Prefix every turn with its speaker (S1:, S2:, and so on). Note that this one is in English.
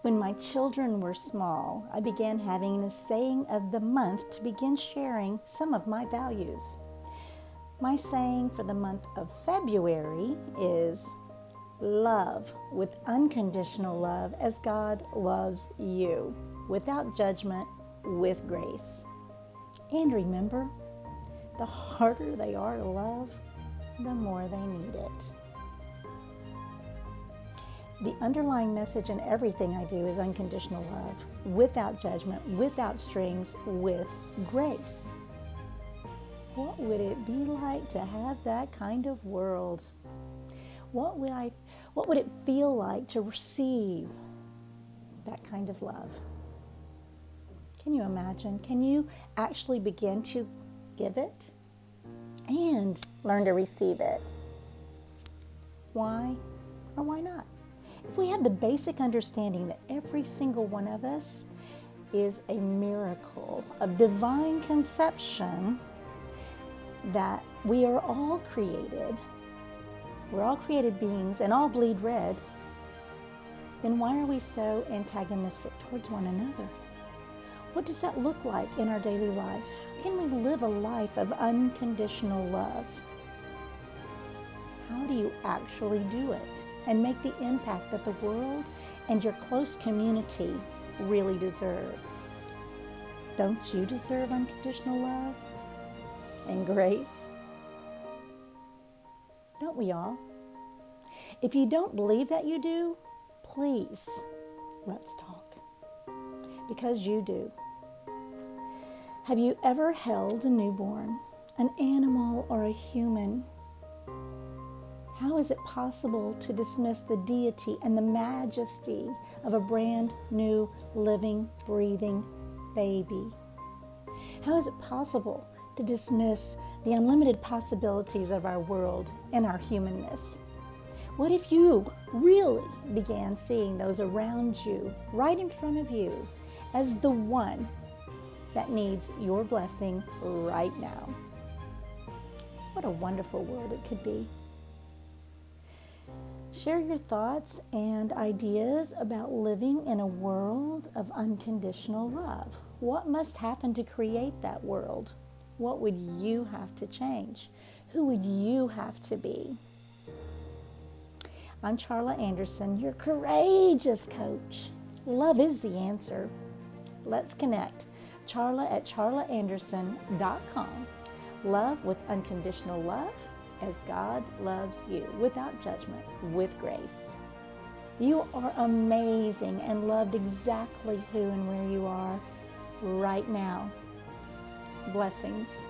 S1: When my children were small, I began having a saying of the month to begin sharing some of my values. My saying for the month of February is, love with unconditional love as God loves you, without judgment, with grace. And remember, the harder they are to love, the more they need it. The underlying message in everything I do is unconditional love, without judgment, without strings, with grace. What would it be like to have that kind of world? What would it feel like to receive that kind of love? Can you imagine? Can you actually begin to give it and learn to receive it? Why or why not? If we have the basic understanding that every single one of us is a miracle of divine conception, that we are all created, we're all created beings and all bleed red, then why are we so antagonistic towards one another? What does that look like in our daily life? How can we live a life of unconditional love? How do you actually do it and make the impact that the world and your close community really deserve? Don't you deserve unconditional love and grace? Don't we all? If you don't believe that you do, please, let's talk. Because you do. Have you ever held a newborn, an animal, or a human? How is it possible to dismiss the deity and the majesty of a brand new, living, breathing baby? How is it possible to dismiss the unlimited possibilities of our world and our humanness? What if you really began seeing those around you, right in front of you, as the one that needs your blessing right now? What a wonderful world it could be. Share your thoughts and ideas about living in a world of unconditional love. What must happen to create that world? What would you have to change? Who would you have to be? I'm Charla Anderson, your courageous coach. Love is the answer. Let's connect. Charla at charlaanderson.com. Love with unconditional love as God loves you, without judgment, with grace. You are amazing and loved exactly who and where you are right now. Blessings.